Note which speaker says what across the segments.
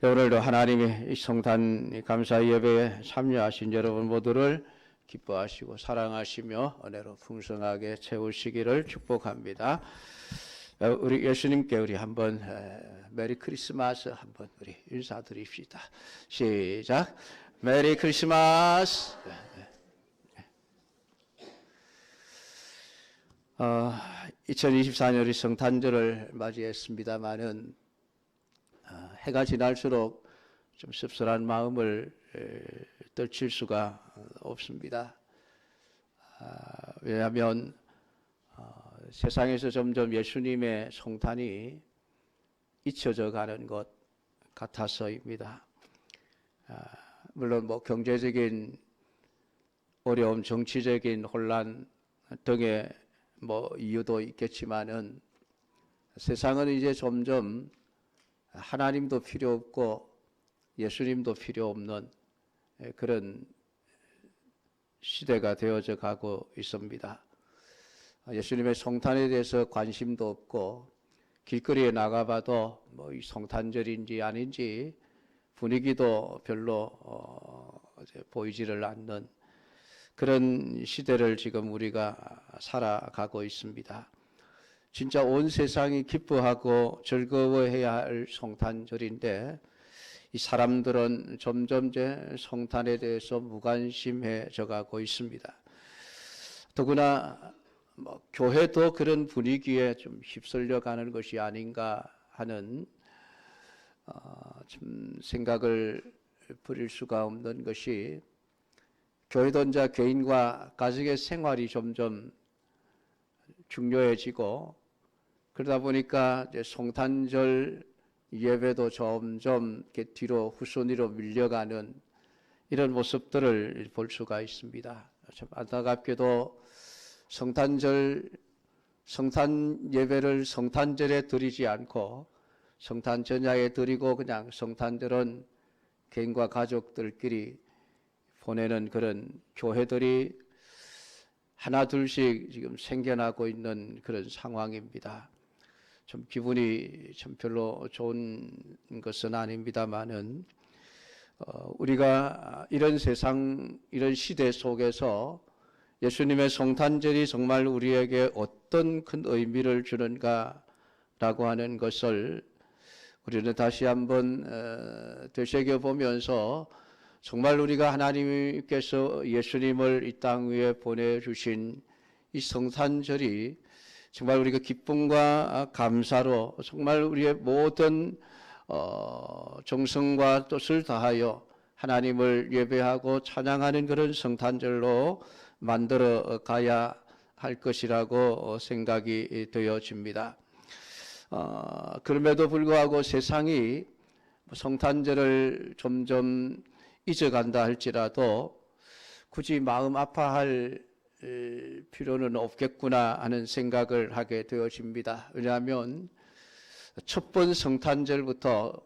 Speaker 1: 오늘도 하나님의 성탄 감사 예배에 참여하신 여러분 모두를 기뻐하시고 사랑하시며 은혜로 풍성하게 채우시기를 축복합니다. 우리 예수님께 우리 한번 메리 크리스마스 한번 우리 인사드립시다. 시작. 메리 크리스마스. 2024년 우리 성탄절을 맞이했습니다마는 해가 지날수록 좀 씁쓸한 마음을 떨칠 수가 없습니다. 왜냐하면 세상에서 점점 예수님의 성탄이 잊혀져 가는 것 같아서입니다. 물론 경제적인 어려움, 정치적인 혼란 등의 이유도 있겠지만은 세상은 이제 점점 하나님도 필요 없고 예수님도 필요 없는 그런 시대가 되어져 가고 있습니다. 예수님의 성탄에 대해서 관심도 없고 길거리에 나가봐도 이 성탄절인지 아닌지 분위기도 별로 보이지를 않는 그런 시대를 지금 우리가 살아가고 있습니다. 진짜 온 세상이 기뻐하고 즐거워해야 할 성탄절인데 이 사람들은 점점 성탄에 대해서 무관심해져 가고 있습니다. 더구나 교회도 그런 분위기에 좀 휩쓸려 가는 것이 아닌가 하는 좀 생각을 버릴 수가 없는 것이 교회도 이제 개인과 가정의 생활이 점점 중요해지고 그러다 보니까 이제 성탄절 예배도 점점 이렇게 뒤로 후순위로 밀려가는 이런 모습들을 볼 수가 있습니다. 참 안타깝게도 성탄 예배를 성탄절에 드리지 않고 성탄 전야에 드리고 그냥 성탄절은 개인과 가족들끼리 보내는 그런 교회들이 하나 둘씩 지금 생겨나고 있는 그런 상황입니다. 좀 기분이 참 별로 좋은 것은 아닙니다만은 우리가 이런 세상, 이런 시대 속에서 예수님의 성탄절이 정말 우리에게 어떤 큰 의미를 주는가라고 하는 것을 우리는 다시 한번 되새겨보면서 정말 우리가 하나님께서 예수님을 이 땅 위에 보내주신 이 성탄절이 정말 우리가 기쁨과 감사로 정말 우리의 모든 정성과 뜻을 다하여 하나님을 예배하고 찬양하는 그런 성탄절로 만들어 가야 할 것이라고 생각이 되어집니다. 그럼에도 불구하고 세상이 성탄절을 점점 잊어간다 할지라도 굳이 마음 아파할 필요는 없겠구나 하는 생각을 하게 되어집니다. 왜냐하면 첫 번 성탄절부터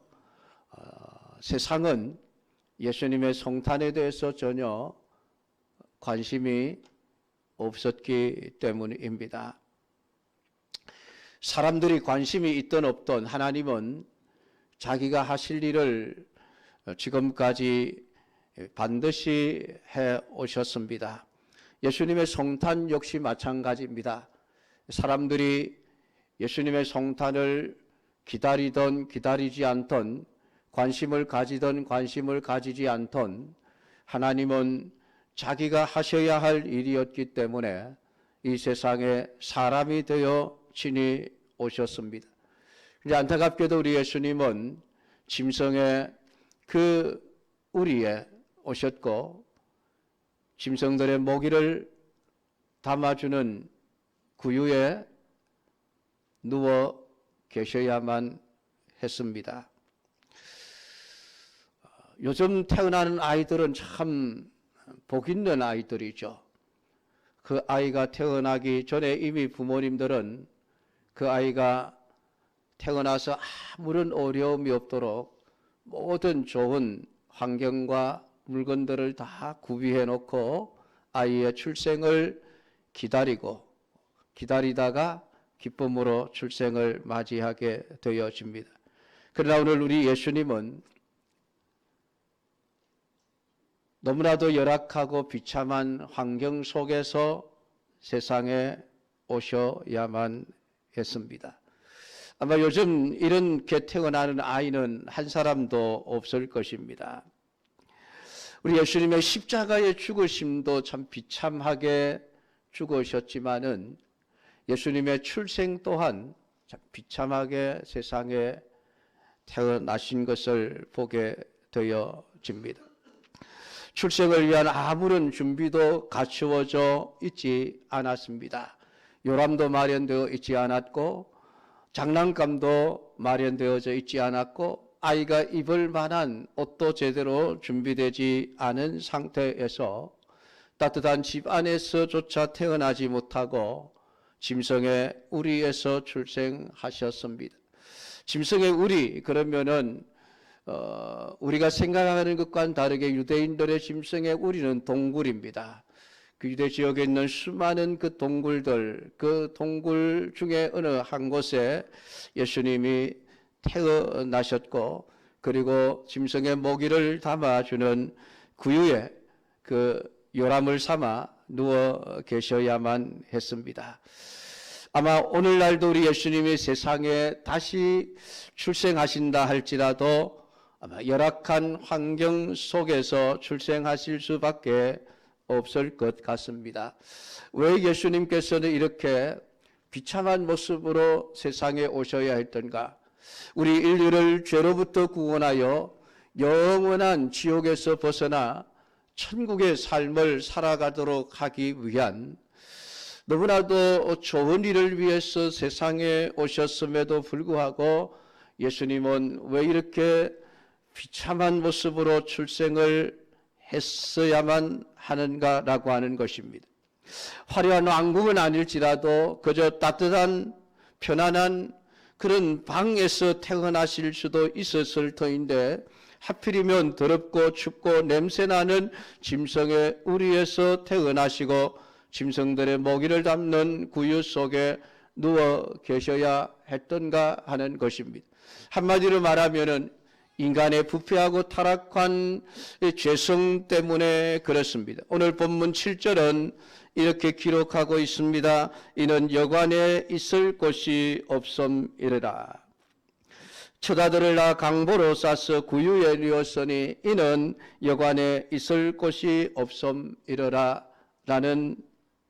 Speaker 1: 세상은 예수님의 성탄에 대해서 전혀 관심이 없었기 때문입니다. 사람들이 관심이 있든 없든 하나님은 자기가 하실 일을 지금까지 반드시 해 오셨습니다. 예수님의 성탄 역시 마찬가지입니다. 사람들이 예수님의 성탄을 기다리던 기다리지 않던 관심을 가지던 관심을 가지지 않던 하나님은 자기가 하셔야 할 일이었기 때문에 이 세상에 사람이 되어 친히 오셨습니다. 그런데 안타깝게도 우리 예수님은 짐승의 그 우리에 오셨고 짐승들의 모기를 담아주는 구유에 누워 계셔야만 했습니다. 요즘 태어나는 아이들은 참 복 있는 아이들이죠. 그 아이가 태어나기 전에 이미 부모님들은 그 아이가 태어나서 아무런 어려움이 없도록 모든 좋은 환경과 물건들을 다 구비해 놓고 아이의 출생을 기다리다가 기쁨으로 출생을 맞이하게 되어집니다. 그러나 오늘 우리 예수님은 너무나도 열악하고 비참한 환경 속에서 세상에 오셔야만 했습니다. 아마 요즘 이렇게 태어나는 아이는 한 사람도 없을 것입니다. 우리 예수님의 십자가의 죽으심도 참 비참하게 죽으셨지만은 예수님의 출생 또한 참 비참하게 세상에 태어나신 것을 보게 되어집니다. 출생을 위한 아무런 준비도 갖추어져 있지 않았습니다. 요람도 마련되어 있지 않았고 장난감도 마련되어져 있지 않았고 아이가 입을 만한 옷도 제대로 준비되지 않은 상태에서 따뜻한 집 안에서조차 태어나지 못하고 짐승의 우리에서 출생하셨습니다. 짐승의 우리 그러면은 우리가 생각하는 것과는 다르게 유대인들의 짐승의 우리는 동굴입니다. 그 유대 지역에 있는 수많은 그 동굴들, 그 동굴 중에 어느 한 곳에 예수님이 태어나셨고 그리고 짐승의 모기를 담아주는 구유에 그 요람을 삼아 누워 계셔야만 했습니다. 아마 오늘날도 우리 예수님이 세상에 다시 출생하신다 할지라도 아마 열악한 환경 속에서 출생하실 수밖에 없을 것 같습니다. 왜 예수님께서는 이렇게 비참한 모습으로 세상에 오셔야 했던가? 우리 인류를 죄로부터 구원하여 영원한 지옥에서 벗어나 천국의 삶을 살아가도록 하기 위한 너무나도 좋은 일을 위해서 세상에 오셨음에도 불구하고 예수님은 왜 이렇게 비참한 모습으로 출생을 했어야만 하는가라고 하는 것입니다. 화려한 왕궁은 아닐지라도 그저 따뜻한 편안한 그런 방에서 태어나실 수도 있었을 터인데 하필이면 더럽고 춥고 냄새나는 짐승의 우리에서 태어나시고 짐승들의 먹이를 담는 구유 속에 누워 계셔야 했던가 하는 것입니다. 한마디로 말하면은 인간의 부패하고 타락한 죄성 때문에 그렇습니다. 오늘 본문 7절은 이렇게 기록하고 있습니다. 이는 여관에 있을 곳이 없음이라. 처자들을 낳아 강보로 싸서 구유에 누웠으니 이는 여관에 있을 곳이 없음이라 라는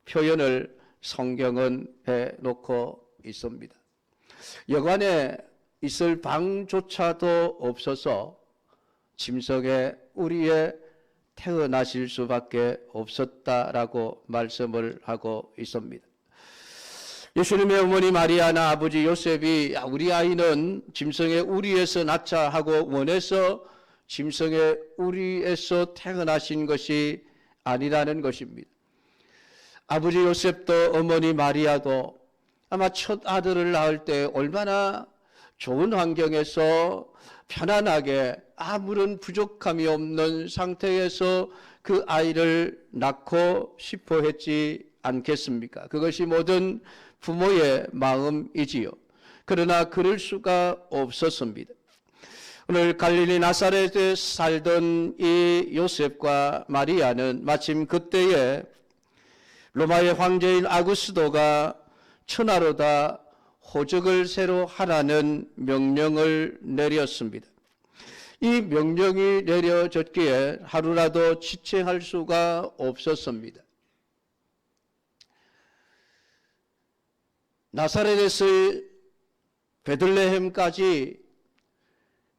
Speaker 1: 표현을 성경은 해놓고 있습니다. 여관에 있을 방조차도 없어서 짐승의 우리에 태어나실 수밖에 없었다라고 말씀을 하고 있습니다. 예수님의 어머니 마리아나 아버지 요셉이 우리 아이는 짐승의 우리에서 낳자 하고 원해서 짐승의 우리에서 태어나신 것이 아니라는 것입니다. 아버지 요셉도 어머니 마리아도 아마 첫 아들을 낳을 때 얼마나 좋은 환경에서 편안하게 아무런 부족함이 없는 상태에서 그 아이를 낳고 싶어 했지 않겠습니까? 그것이 모든 부모의 마음이지요. 그러나 그럴 수가 없었습니다. 오늘 갈릴리 나사렛에 살던 이 요셉과 마리아는 마침 그때에 로마의 황제인 아구스도가 천하로다 호적을 새로 하라는 명령을 내렸습니다. 이 명령이 내려졌기에 하루라도 지체할 수가 없었습니다. 나사렛에서 베들레헴까지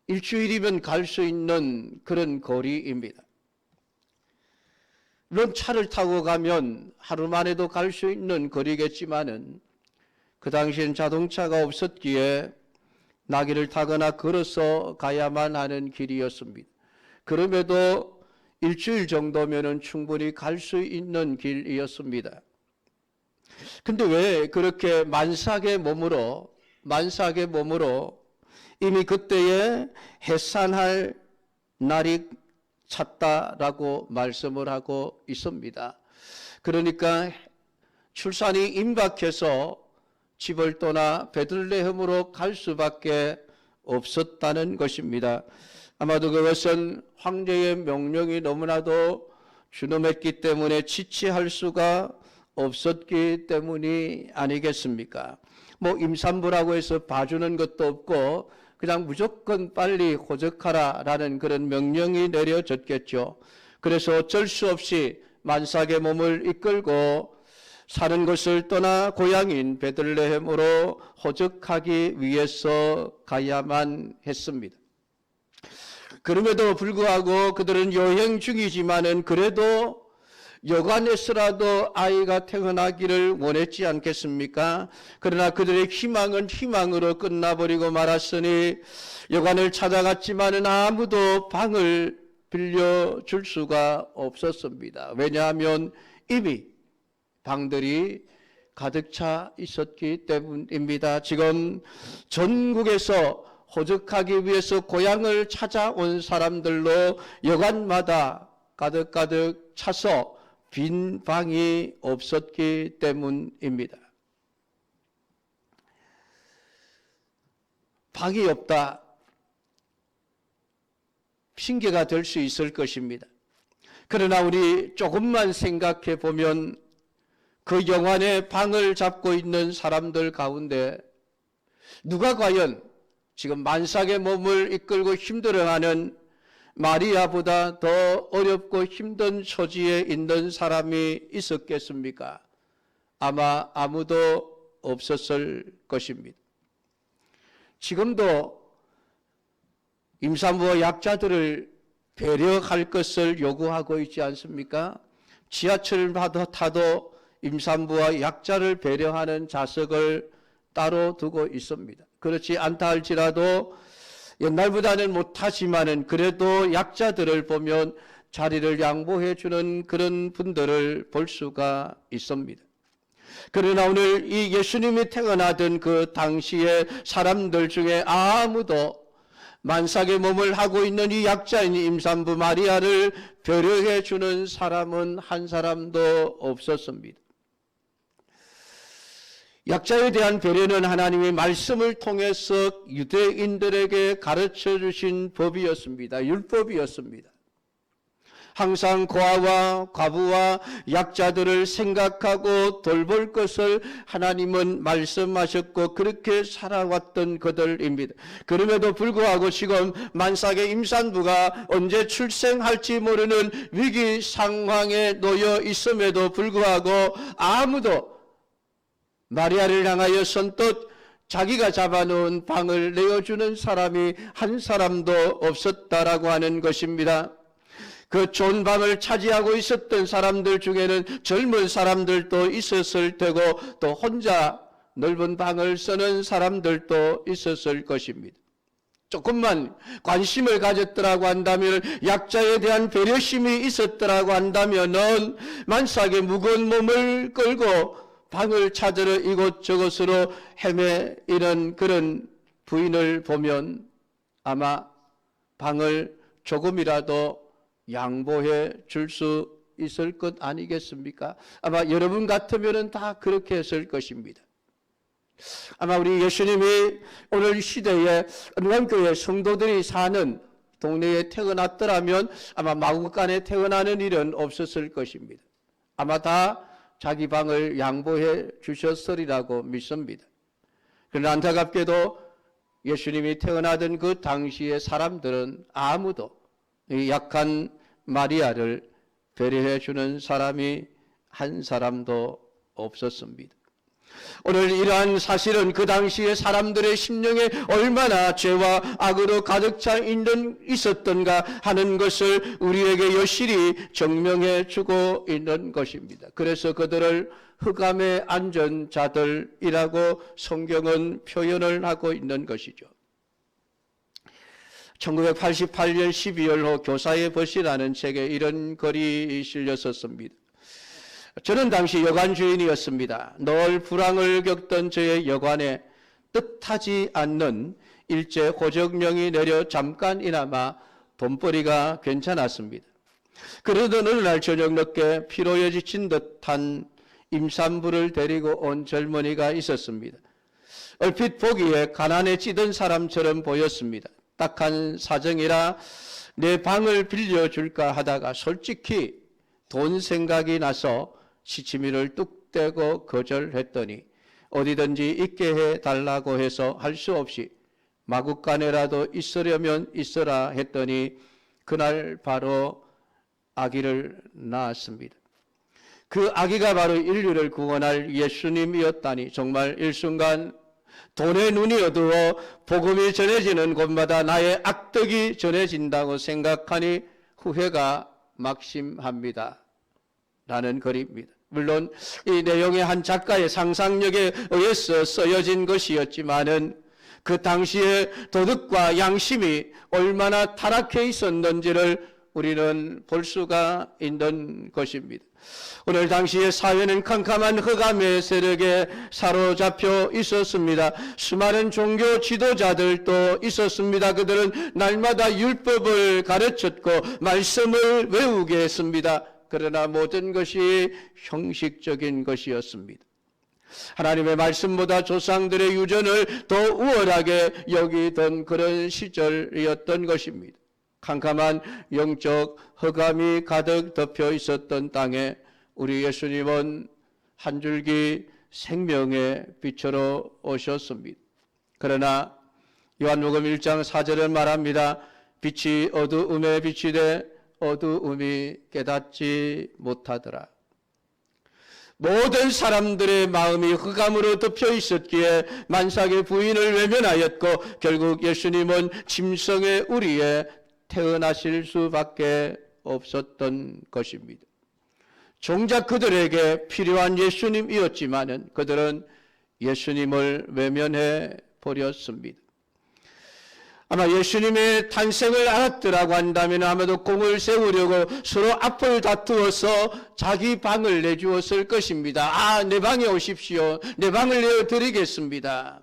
Speaker 1: 일주일이면 갈 수 있는 그런 거리입니다. 물론 차를 타고 가면 하루 만에도 갈 수 있는 거리겠지만은 그 당시엔 자동차가 없었기에 나귀를 타거나 걸어서 가야만 하는 길이었습니다. 그럼에도 일주일 정도면은 충분히 갈 수 있는 길이었습니다. 근데 왜 그렇게 만삭의 몸으로 이미 그때에 해산할 날이 찼다라고 말씀을 하고 있습니다. 그러니까 출산이 임박해서 집을 떠나 베들레헴으로 갈 수밖에 없었다는 것입니다. 아마도 그것은 황제의 명령이 너무나도 준엄했기 때문에 지체할 수가 없었기 때문이 아니겠습니까? 뭐 임산부라고 해서 봐주는 것도 없고 그냥 무조건 빨리 호적하라라는 그런 명령이 내려졌겠죠. 그래서 어쩔 수 없이 만삭의 몸을 이끌고 사는 곳을 떠나 고향인 베들레헴으로 호적하기 위해서 가야만 했습니다. 그럼에도 불구하고 그들은 여행 중이지만은 그래도 여관에서라도 아이가 태어나기를 원했지 않겠습니까? 그러나 그들의 희망은 희망으로 끝나버리고 말았으니 여관을 찾아갔지만은 아무도 방을 빌려줄 수가 없었습니다. 왜냐하면 이미 방들이 가득 차 있었기 때문입니다. 지금 전국에서 호적하기 위해서 고향을 찾아온 사람들로 여관마다 가득가득 차서 빈 방이 없었기 때문입니다. 방이 없다. 핑계가 될 수 있을 것입니다. 그러나 우리 조금만 생각해 보면 그 영안의 방을 잡고 있는 사람들 가운데 누가 과연 지금 만삭의 몸을 이끌고 힘들어하는 마리아보다 더 어렵고 힘든 처지에 있는 사람이 있었겠습니까? 아마 아무도 없었을 것입니다. 지금도 임산부와 약자들을 배려할 것을 요구하고 있지 않습니까? 지하철을 타도 임산부와 약자를 배려하는 좌석을 따로 두고 있습니다. 그렇지 않다 할지라도 옛날보다는 못하지만은 그래도 약자들을 보면 자리를 양보해 주는 그런 분들을 볼 수가 있습니다. 그러나 오늘 이 예수님이 태어나던 그 당시의 사람들 중에 아무도 만삭의 몸을 하고 있는 이 약자인 임산부 마리아를 배려해 주는 사람은 한 사람도 없었습니다. 약자에 대한 배려는 하나님의 말씀을 통해서 유대인들에게 가르쳐 주신 법이었습니다. 율법이었습니다. 항상 고아와 과부와 약자들을 생각하고 돌볼 것을 하나님은 말씀하셨고 그렇게 살아왔던 그들입니다. 그럼에도 불구하고 지금 만삭의 임산부가 언제 출생할지 모르는 위기 상황에 놓여 있음에도 불구하고 아무도 마리아를 향하여 선뜻 자기가 잡아놓은 방을 내어주는 사람이 한 사람도 없었다라고 하는 것입니다. 그 좋은 방을 차지하고 있었던 사람들 중에는 젊은 사람들도 있었을 테고 또 혼자 넓은 방을 쓰는 사람들도 있었을 것입니다. 조금만 관심을 가졌더라고 한다면, 약자에 대한 배려심이 있었더라고 한다면은 만삭의 무거운 몸을 끌고 방을 찾으러 이곳저곳으로 헤매이는 그런 부인을 보면 아마 방을 조금이라도 양보해 줄 수 있을 것 아니겠습니까? 아마 여러분 같으면 다 그렇게 했을 것입니다. 아마 우리 예수님이 오늘 시대에 은광교회 성도들이 사는 동네에 태어났더라면 아마 마구간에 태어나는 일은 없었을 것입니다. 아마 다 자기 방을 양보해 주셨으리라고 믿습니다. 그러나 안타깝게도 예수님이 태어나던 그 당시의 사람들은 아무도 이 약한 마리아를 배려해 주는 사람이 한 사람도 없었습니다. 오늘 이러한 사실은 그 당시의 사람들의 심령에 얼마나 죄와 악으로 가득 차 있었던가 하는 것을 우리에게 여실히 증명해 주고 있는 것입니다. 그래서 그들을 흑암에 앉은 자들이라고 성경은 표현을 하고 있는 것이죠. 1988년 12월호 교사의 벗이라는 책에 이런 글이 실렸었습니다. 저는 당시 여관 주인이었습니다. 늘 불황을 겪던 저의 여관에 뜻하지 않는 일제 호적령이 내려 잠깐이나마 돈벌이가 괜찮았습니다. 그러던 어느 날 저녁 늦게 피로에 지친 듯한 임산부를 데리고 온 젊은이가 있었습니다. 얼핏 보기에 가난해지던 사람처럼 보였습니다. 딱한 사정이라 내 방을 빌려줄까 하다가 솔직히 돈 생각이 나서 시치미를 뚝 떼고 거절했더니 어디든지 있게 해달라고 해서 할 수 없이 마구간에라도 있으려면 있어라 했더니 그날 바로 아기를 낳았습니다. 그 아기가 바로 인류를 구원할 예수님이었다니 정말 일순간 돈의 눈이 어두워 복음이 전해지는 곳마다 나의 악덕이 전해진다고 생각하니 후회가 막심합니다. 라는 글입니다. 물론 이 내용의 한 작가의 상상력에 의해서 쓰여진 것이었지만은 그 당시에 도덕과 양심이 얼마나 타락해 있었는지를 우리는 볼 수가 있는 것입니다. 오늘 당시의 사회는 캄캄한 흑암의 세력에 사로잡혀 있었습니다. 수많은 종교 지도자들도 있었습니다. 그들은 날마다 율법을 가르쳤고 말씀을 외우게 했습니다. 그러나 모든 것이 형식적인 것이었습니다. 하나님의 말씀보다 조상들의 유전을 더 우월하게 여기던 그런 시절이었던 것입니다. 캄캄한 영적 흑암이 가득 덮여 있었던 땅에 우리 예수님은 한 줄기 생명의 빛으로 오셨습니다. 그러나 요한복음 1장 4절은 말합니다. 빛이 어두움에 비치되 어두움이 깨닫지 못하더라. 모든 사람들의 마음이 흑암으로 덮여 있었기에 만삭의 부인을 외면하였고 결국 예수님은 짐승의 우리에 태어나실 수밖에 없었던 것입니다. 정작 그들에게 필요한 예수님이었지만은 그들은 예수님을 외면해 버렸습니다. 아마 예수님의 탄생을 알았더라고 한다면 아마도 공을 세우려고 서로 앞을 다투어서 자기 방을 내주었을 것입니다. 내 방에 오십시오. 내 방을 내어드리겠습니다.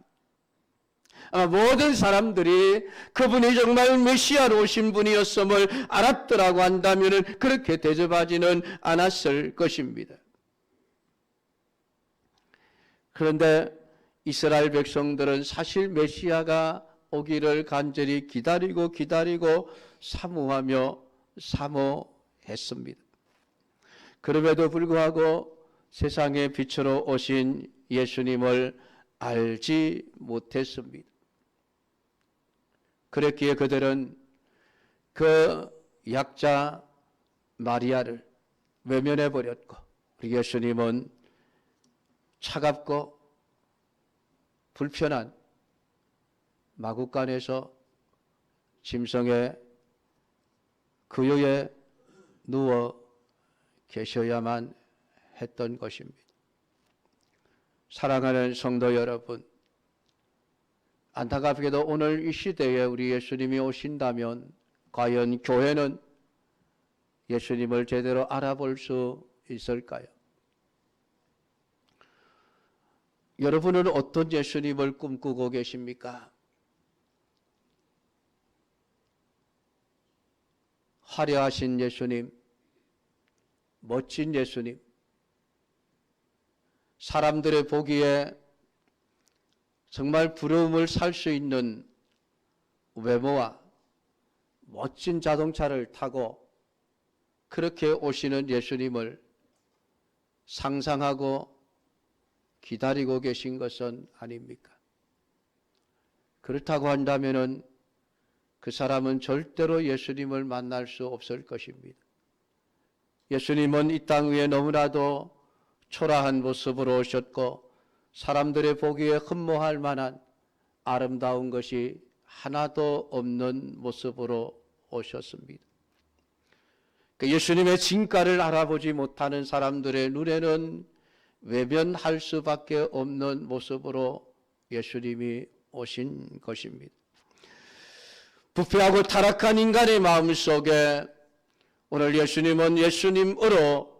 Speaker 1: 아마 모든 사람들이 그분이 정말 메시아로 오신 분이었음을 알았더라고 한다면 그렇게 대접하지는 않았을 것입니다. 그런데 이스라엘 백성들은 사실 메시아가 오기를 간절히 기다리고 사모하며 사모했습니다. 그럼에도 불구하고 세상의 빛으로 오신 예수님을 알지 못했습니다. 그랬기에 그들은 그 약자 마리아를 외면해 버렸고 예수님은 차갑고 불편한 마구간에서 짐승의 그요에 누워 계셔야만 했던 것입니다. 사랑하는 성도 여러분, 안타깝게도 오늘 이 시대에 우리 예수님이 오신다면 과연 교회는 예수님을 제대로 알아볼 수 있을까요? 여러분은 어떤 예수님을 꿈꾸고 계십니까? 화려하신 예수님, 멋진 예수님, 사람들의 보기에 정말 부러움을 살 수 있는 외모와 멋진 자동차를 타고 그렇게 오시는 예수님을 상상하고 기다리고 계신 것은 아닙니까? 그렇다고 한다면은 그 사람은 절대로 예수님을 만날 수 없을 것입니다. 예수님은 이 땅 위에 너무나도 초라한 모습으로 오셨고 사람들의 보기에 흠모할 만한 아름다운 것이 하나도 없는 모습으로 오셨습니다. 예수님의 진가를 알아보지 못하는 사람들의 눈에는 외면할 수밖에 없는 모습으로 예수님이 오신 것입니다. 부패하고 타락한 인간의 마음 속에 오늘 예수님은 예수님으로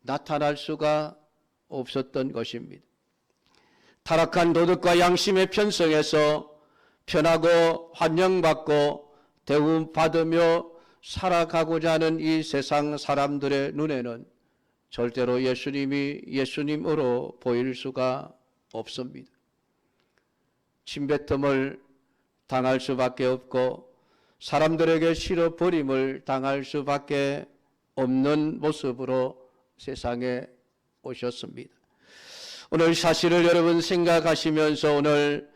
Speaker 1: 나타날 수가 없었던 것입니다. 타락한 도덕과 양심의 편성에서 편하고 환영받고 대우받으며 살아가고자 하는 이 세상 사람들의 눈에는 절대로 예수님이 예수님으로 보일 수가 없습니다. 침뱉음을 당할 수밖에 없고 사람들에게 싫어버림을 당할 수밖에 없는 모습으로 세상에 오셨습니다. 오늘 사실을 여러분 생각하시면서 오늘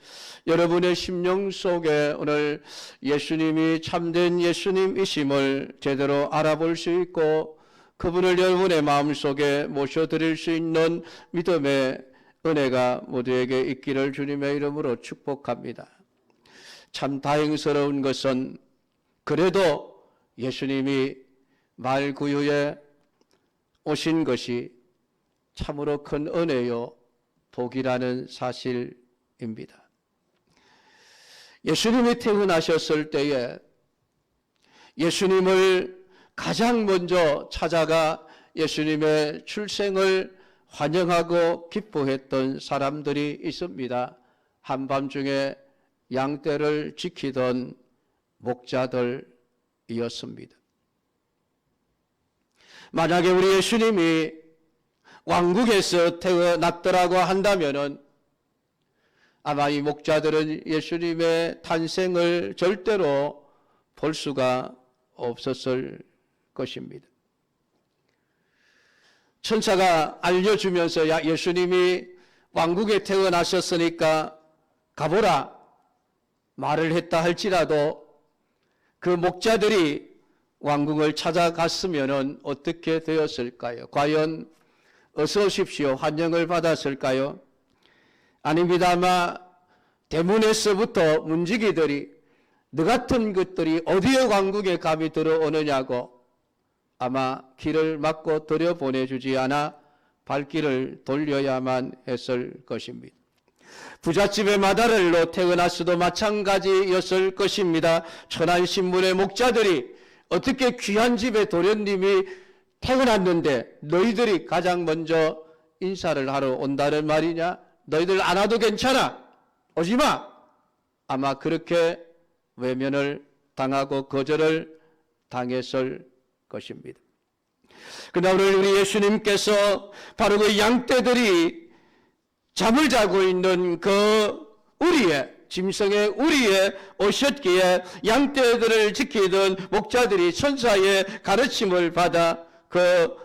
Speaker 1: 여러분의 심령 속에 오늘 예수님이 참된 예수님이심을 제대로 알아볼 수 있고 그분을 여러분의 마음속에 모셔드릴 수 있는 믿음의 은혜가 모두에게 있기를 주님의 이름으로 축복합니다. 참 다행스러운 것은 그래도 예수님이 말구유에 오신 것이 참으로 큰 은혜요 복이라는 사실입니다. 예수님이 태어나셨을 때에 예수님을 가장 먼저 찾아가 예수님의 출생을 환영하고 기뻐했던 사람들이 있습니다. 한밤중에 양떼를 지키던 목자들이었습니다. 만약에 우리 예수님이 왕국에서 태어났더라고 한다면은 아마 이 목자들은 예수님의 탄생을 절대로 볼 수가 없었을 것입니다. 천사가 알려주면서 야 예수님이 왕국에 태어나셨으니까 가보라 말을 했다 할지라도 그 목자들이 왕궁을 찾아갔으면 어떻게 되었을까요? 과연 어서 오십시오 환영을 받았을까요? 아닙니다. 아마 대문에서부터 문지기들이 너 같은 것들이 어디에 왕국에 감히 들어오느냐고 아마 길을 막고 들여보내주지 않아 발길을 돌려야만 했을 것입니다. 부잣집의 맏아들로 태어났어도 마찬가지였을 것입니다. 천한 신분의 목자들이 어떻게 귀한 집의 도련님이 태어났는데 너희들이 가장 먼저 인사를 하러 온다는 말이냐? 너희들 안 와도 괜찮아. 오지마. 아마 그렇게 외면을 당하고 거절을 당했을 것입니다. 그러나 오늘 우리 예수님께서 바로 그 양떼들이 잠을 자고 있는 그 우리의 짐승의 우리에 오셨기에 양떼들을 지키던 목자들이 천사의 가르침을 받아 그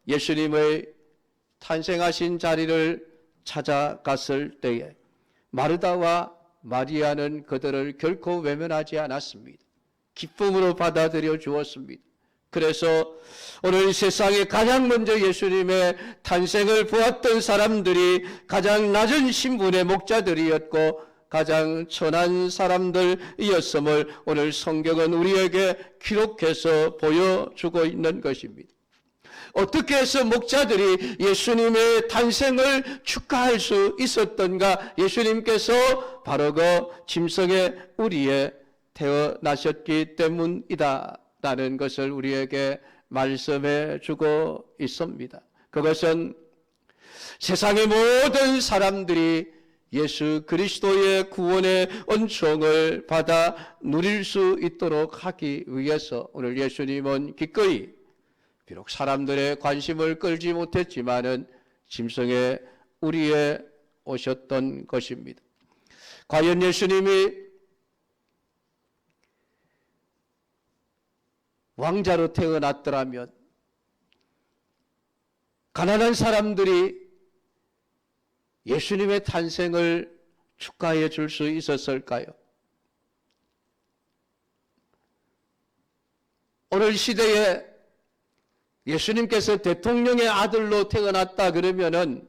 Speaker 1: 예수님의 탄생하신 자리를 찾아갔을 때에 마르다와 마리아는 그들을 결코 외면하지 않았습니다. 기쁨으로 받아들여 주었습니다. 그래서 오늘 세상에 가장 먼저 예수님의 탄생을 보았던 사람들이 가장 낮은 신분의 목자들이었고 가장 천한 사람들이었음을 오늘 성경은 우리에게 기록해서 보여주고 있는 것입니다. 어떻게 해서 목자들이 예수님의 탄생을 축하할 수 있었던가? 예수님께서 바로 그 짐승의 우리에 태어나셨기 때문이다 라는 것을 우리에게 말씀해 주고 있습니다. 그것은 세상의 모든 사람들이 예수 그리스도의 구원의 은총을 받아 누릴 수 있도록 하기 위해서 오늘 예수님은 기꺼이 비록 사람들의 관심을 끌지 못했지만은 짐승의 우리에 오셨던 것입니다. 과연 예수님이 왕자로 태어났더라면 가난한 사람들이 예수님의 탄생을 축하해 줄 수 있었을까요? 오늘 시대에 예수님께서 대통령의 아들로 태어났다 그러면은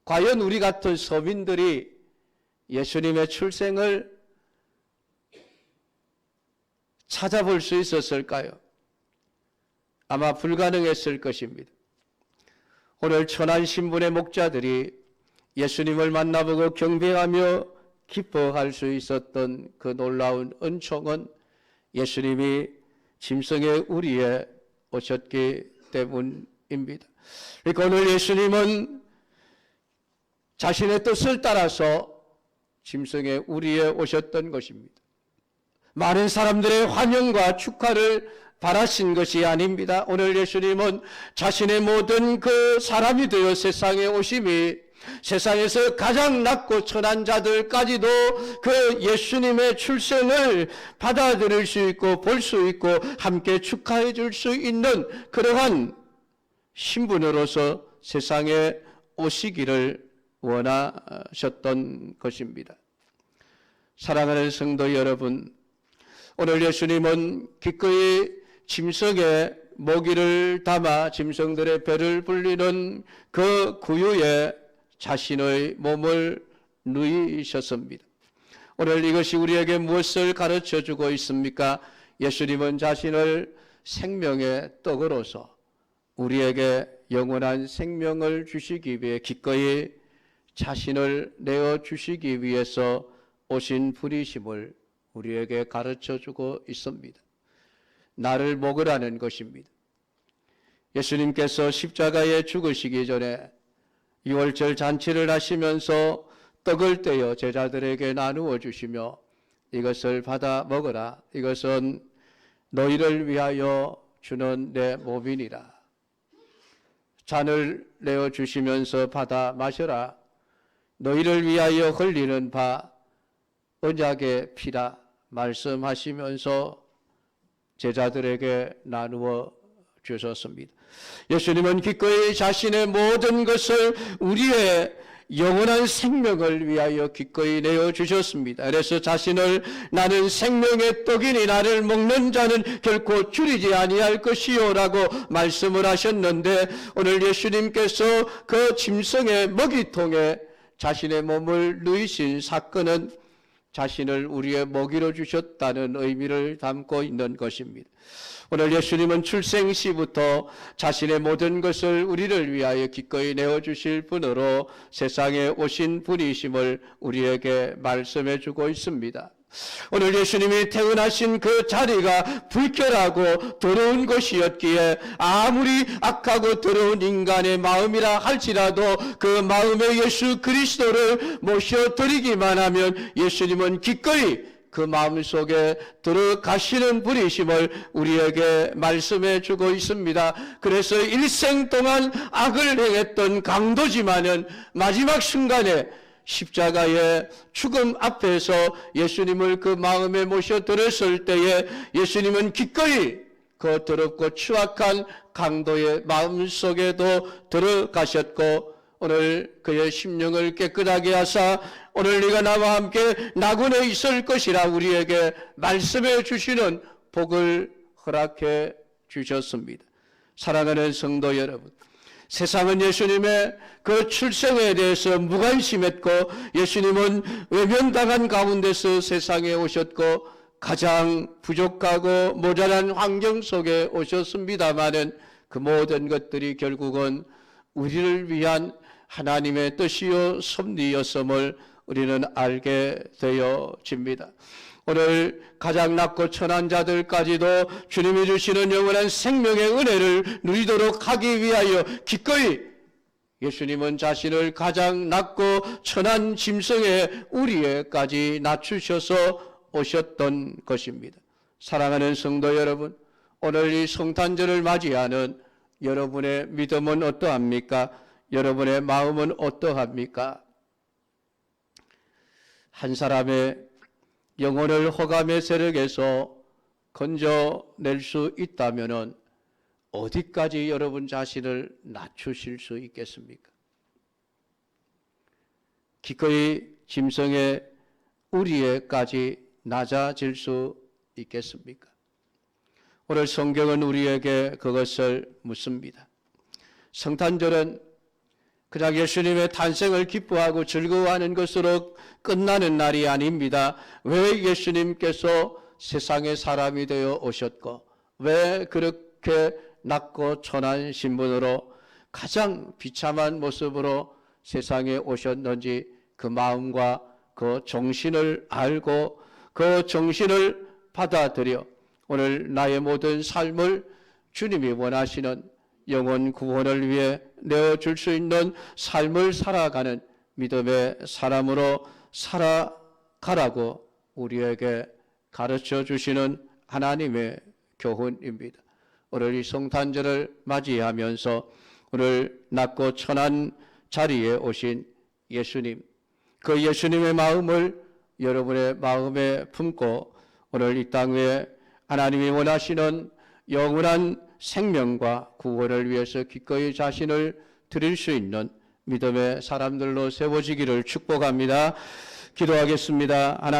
Speaker 1: 과연 우리 같은 서민들이 예수님의 출생을 찾아볼 수 있었을까요? 아마 불가능했을 것입니다. 오늘 천한 신분의 목자들이 예수님을 만나보고 경배하며 기뻐할 수 있었던 그 놀라운 은총은 예수님이 짐승의 우리에 오셨기 때문입니다. 그러니까 오늘 예수님은 자신의 뜻을 따라서 짐승의 우리에 오셨던 것입니다. 많은 사람들의 환영과 축하를 바라신 것이 아닙니다. 오늘 예수님은 자신의 모든 그 사람이 되어 세상에 오심이 세상에서 가장 낮고 천한 자들까지도 그 예수님의 출생을 받아들일 수 있고 볼 수 있고 함께 축하해 줄 수 있는 그러한 신분으로서 세상에 오시기를 원하셨던 것입니다. 사랑하는 성도 여러분, 오늘 예수님은 기꺼이 짐승에 모기를 담아 짐승들의 배를 불리는 그 구유에 자신의 몸을 누이셨습니다. 오늘 이것이 우리에게 무엇을 가르쳐주고 있습니까? 예수님은 자신을 생명의 떡으로서 우리에게 영원한 생명을 주시기 위해 기꺼이 자신을 내어주시기 위해서 오신 분이심을 우리에게 가르쳐주고 있습니다. 나를 먹으라는 것입니다. 예수님께서 십자가에 죽으시기 전에 유월절 잔치를 하시면서 떡을 떼어 제자들에게 나누어 주시며 이것을 받아 먹어라. 이것은 너희를 위하여 주는 내 몸이니라. 잔을 내어 주시면서 받아 마셔라. 너희를 위하여 흘리는 바 언약의 피라 말씀하시면서 제자들에게 나누어 주셨습니다. 예수님은 기꺼이 자신의 모든 것을 우리의 영원한 생명을 위하여 기꺼이 내어주셨습니다. 그래서 자신을 나는 생명의 떡이니 나를 먹는 자는 결코 줄이지 아니할 것이요 라고 말씀을 하셨는데 오늘 예수님께서 그 짐승의 먹이통에 자신의 몸을 누이신 사건은 자신을 우리의 먹이로 주셨다는 의미를 담고 있는 것입니다. 오늘 예수님은 출생 시부터 자신의 모든 것을 우리를 위하여 기꺼이 내어주실 분으로 세상에 오신 분이심을 우리에게 말씀해 주고 있습니다. 오늘 예수님이 태어나신 그 자리가 불결하고 더러운 것이었기에 아무리 악하고 더러운 인간의 마음이라 할지라도 그 마음에 예수 그리스도를 모셔드리기만 하면 예수님은 기꺼이 그 마음속에 들어가시는 분이심을 우리에게 말씀해 주고 있습니다. 그래서 일생 동안 악을 행했던 강도지만은 마지막 순간에 십자가의 죽음 앞에서 예수님을 그 마음에 모셔들었을 때에 예수님은 기꺼이 그 더럽고 추악한 강도의 마음속에도 들어가셨고 오늘 그의 심령을 깨끗하게 하사 오늘 네가 나와 함께 낙원에 있을 것이라 우리에게 말씀해 주시는 복을 허락해 주셨습니다. 사랑하는 성도 여러분, 세상은 예수님의 그 출생에 대해서 무관심했고 예수님은 외면당한 가운데서 세상에 오셨고 가장 부족하고 모자란 환경 속에 오셨습니다마는 그 모든 것들이 결국은 우리를 위한 하나님의 뜻이요 섭리였음을 우리는 알게 되어집니다. 오늘 가장 낮고 천한 자들까지도 주님이 주시는 영원한 생명의 은혜를 누리도록 하기 위하여 기꺼이 예수님은 자신을 가장 낮고 천한 짐승의 우리에까지 낮추셔서 오셨던 것입니다. 사랑하는 성도 여러분, 오늘 이 성탄절을 맞이하는 여러분의 믿음은 어떠합니까? 여러분의 마음은 어떠합니까? 한 사람의 영혼을 호감의 세력에서 건져낼 수 있다면 어디까지 여러분 자신을 낮추실 수 있겠습니까? 기꺼이 짐승의 우리에까지 낮아질 수 있겠습니까? 오늘 성경은 우리에게 그것을 묻습니다. 성탄절은 그냥 예수님의 탄생을 기뻐하고 즐거워하는 것으로 끝나는 날이 아닙니다. 왜 예수님께서 세상의 사람이 되어 오셨고 왜 그렇게 낮고 천한 신분으로 가장 비참한 모습으로 세상에 오셨는지 그 마음과 그 정신을 알고 그 정신을 받아들여 오늘 나의 모든 삶을 주님이 원하시는 영혼 구원을 위해 내어줄 수 있는 삶을 살아가는 믿음의 사람으로 살아가라고 우리에게 가르쳐 주시는 하나님의 교훈입니다. 오늘 이 성탄절을 맞이하면서 오늘 낮고 천한 자리에 오신 예수님, 그 예수님의 마음을 여러분의 마음에 품고 오늘 이 땅에 하나님이 원하시는 영원한 생명과 구원을 위해서 기꺼이 자신을 드릴 수 있는 믿음의 사람들로 세워지기를 축복합니다. 기도하겠습니다. 하나님